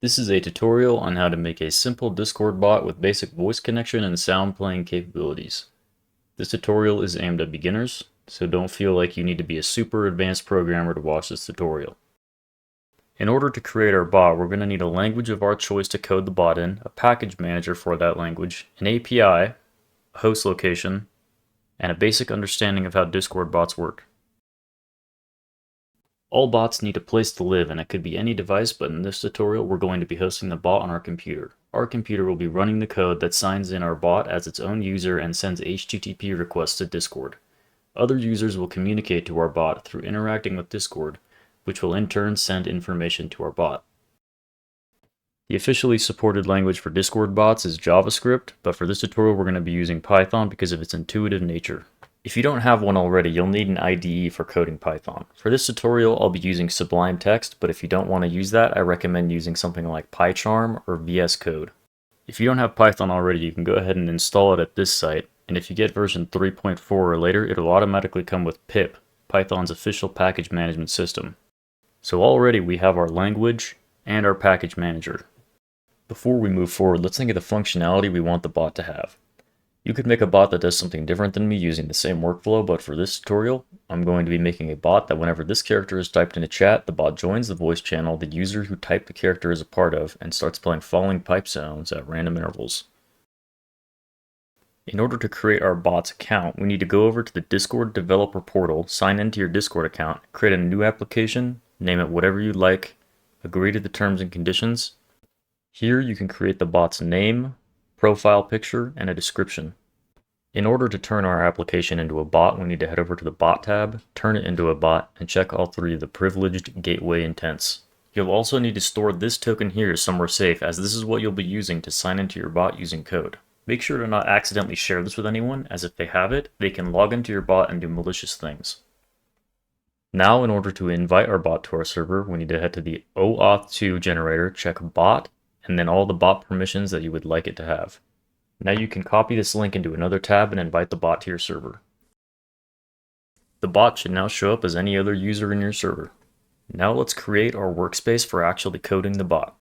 This is a tutorial on how to make a simple Discord bot with basic voice connection and sound playing capabilities. This tutorial is aimed at beginners, so don't feel like you need to be a super advanced programmer to watch this tutorial. In order to create our bot, we're going to need a language of our choice to code the bot in, a package manager for that language, an API, a host location, and a basic understanding of how Discord bots work. All bots need a place to live, and it could be any device, but in this tutorial we're going to be hosting the bot on our computer. Our computer will be running the code that signs in our bot as its own user and sends HTTP requests to Discord. Other users will communicate to our bot through interacting with Discord, which will in turn send information to our bot. The officially supported language for Discord bots is JavaScript, but for this tutorial we're going to be using Python because of its intuitive nature. If you don't have one already, you'll need an IDE for coding Python. For this tutorial, I'll be using Sublime Text, but if you don't want to use that, I recommend using something like PyCharm or VS Code. If you don't have Python already, you can go ahead and install it at this site, and if you get version 3.4 or later, it'll automatically come with pip, Python's official package management system. So already we have our language and our package manager. Before we move forward, let's think of the functionality we want the bot to have. You could make a bot that does something different than me using the same workflow, but for this tutorial, I'm going to be making a bot that whenever this character is typed in a chat, the bot joins the voice channel the user who typed the character is a part of and starts playing falling pipe sounds at random intervals. In order to create our bot's account, we need to go over to the Discord developer portal, sign into your Discord account, create a new application, name it whatever you'd like, agree to the terms and conditions. Here you can create the bot's name, profile picture, and a description. In order to turn our application into a bot, we need to head over to the Bot tab, turn it into a bot, and check all three of the privileged gateway intents. You'll also need to store this token here somewhere safe, as this is what you'll be using to sign into your bot using code. Make sure to not accidentally share this with anyone, as if they have it, they can log into your bot and do malicious things. Now, in order to invite our bot to our server, we need to head to the OAuth2 generator, check bot, and then all the bot permissions that you would like it to have. Now you can copy this link into another tab and invite the bot to your server. The bot should now show up as any other user in your server. Now let's create our workspace for actually coding the bot.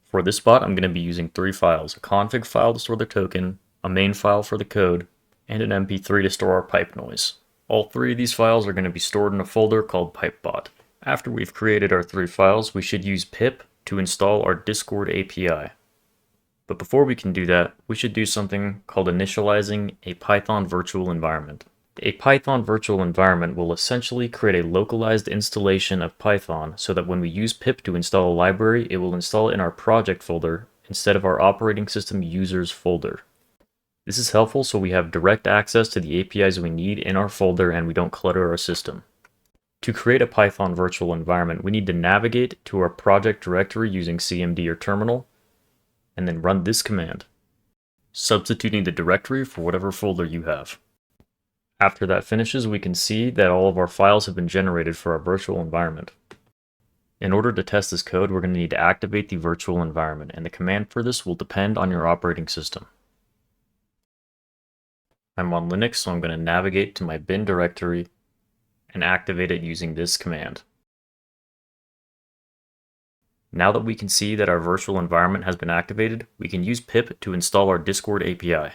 For this bot, I'm going to be using three files: a config file to store the token, a main file for the code, and an MP3 to store our pipe noise. All three of these files are going to be stored in a folder called pipebot. After we've created our three files, we should use pip to install our Discord API. But before we can do that, we should do something called initializing a Python virtual environment. A Python virtual environment will essentially create a localized installation of Python so that when we use pip to install a library, it will install it in our project folder instead of our operating system users folder. This is helpful so we have direct access to the APIs we need in our folder and we don't clutter our system. To create a Python virtual environment, we need to navigate to our project directory using CMD or terminal, and then run this command, substituting the directory for whatever folder you have. After that finishes, we can see that all of our files have been generated for our virtual environment. In order to test this code, we're going to need to activate the virtual environment, and the command for this will depend on your operating system. I'm on Linux, so I'm going to navigate to my bin directory and activate it using this command. Now that we can see that our virtual environment has been activated, we can use pip to install our Discord API.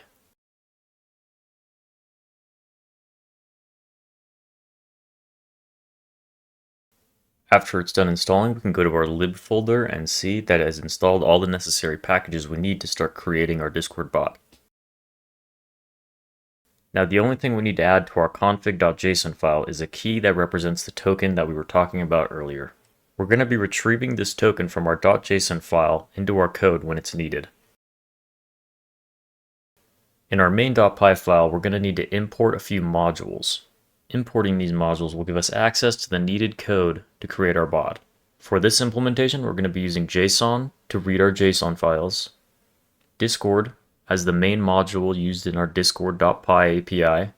After it's done installing, we can go to our lib folder and see that it has installed all the necessary packages we need to start creating our Discord bot. Now the only thing we need to add to our config.json file is a key that represents the token that we were talking about earlier. We're going to be retrieving this token from our .json file into our code when it's needed. In our main.py file, we're going to need to import a few modules. Importing these modules will give us access to the needed code to create our bot. For this implementation, we're going to be using JSON to read our JSON files, Discord as the main module used in our discord.py API,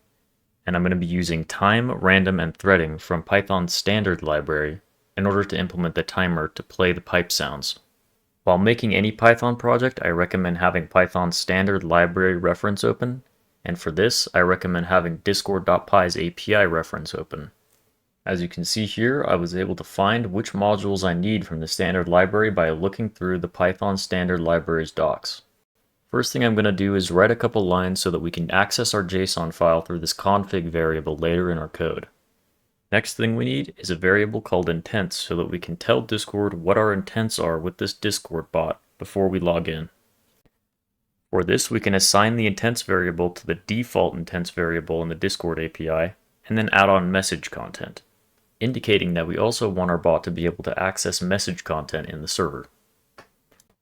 and I'm going to be using time, random, and threading from Python's standard library in order to implement the timer to play the pipe sounds. While making any Python project, I recommend having Python's standard library reference open, and for this, I recommend having discord.py's API reference open. As you can see here, I was able to find which modules I need from the standard library by looking through the Python standard libraries docs. First thing I'm going to do is write a couple lines so that we can access our JSON file through this config variable later in our code. Next thing we need is a variable called intents so that we can tell Discord what our intents are with this Discord bot before we log in. For this, we can assign the intents variable to the default intents variable in the Discord API and then add on message content, indicating that we also want our bot to be able to access message content in the server.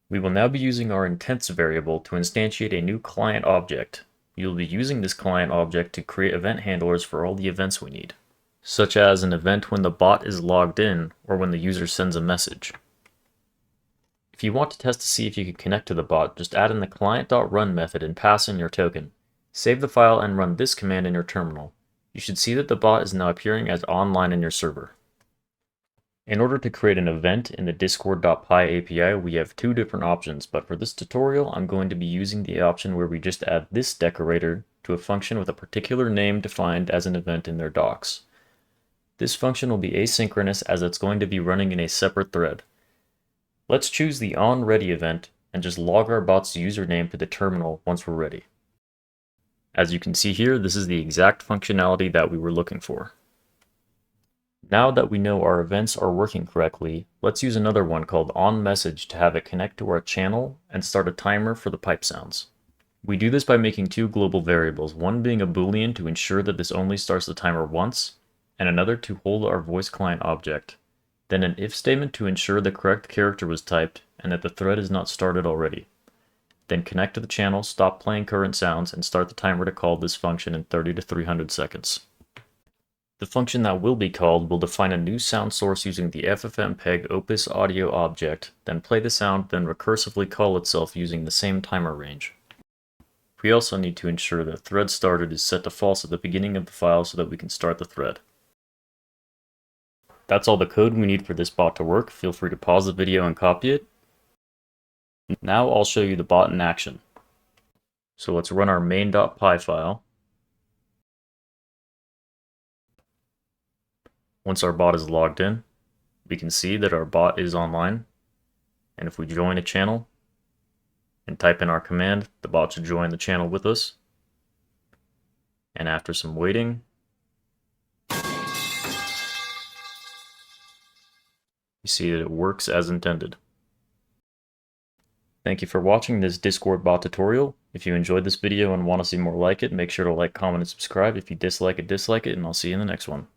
We will now be using our intents variable to instantiate a new client object. We will be using this client object to create event handlers for all the events we need, such as an event when the bot is logged in or when the user sends a message. If you want to test to see if you can connect to the bot, just add in the client.run method and pass in your token. Save the file and run this command in your terminal. You should see that the bot is now appearing as online in your server. In order to create an event in the discord.py API, we have two different options, but for this tutorial, I'm going to be using the option where we just add this decorator to a function with a particular name defined as an event in their docs. This function will be asynchronous as it's going to be running in a separate thread. Let's choose the onReady event and just log our bot's username to the terminal once we're ready. As you can see here, this is the exact functionality that we were looking for. Now that we know our events are working correctly, let's use another one called onMessage to have it connect to our channel and start a timer for the pipe sounds. We do this by making two global variables, one being a boolean to ensure that this only starts the timer once, and another to hold our voice client object. Then an if statement to ensure the correct character was typed and that the thread is not started already. Then connect to the channel, stop playing current sounds, and start the timer to call this function in 30 to 300 seconds. The function that will be called will define a new sound source using the FFmpeg Opus audio object, then play the sound, then recursively call itself using the same timer range. We also need to ensure that thread started is set to false at the beginning of the file so that we can start the thread. That's all the code we need for this bot to work. Feel free to pause the video and copy it. Now I'll show you the bot in action. So let's run our main.py file. Once our bot is logged in, we can see that our bot is online. And if we join a channel and type in our command, the bot should join the channel with us. And after some waiting, you see that it works as intended. Thank you for watching this Discord bot tutorial. If you enjoyed this video and want to see more like it, make sure to like, comment, and subscribe. If you dislike it, and I'll see you in the next one.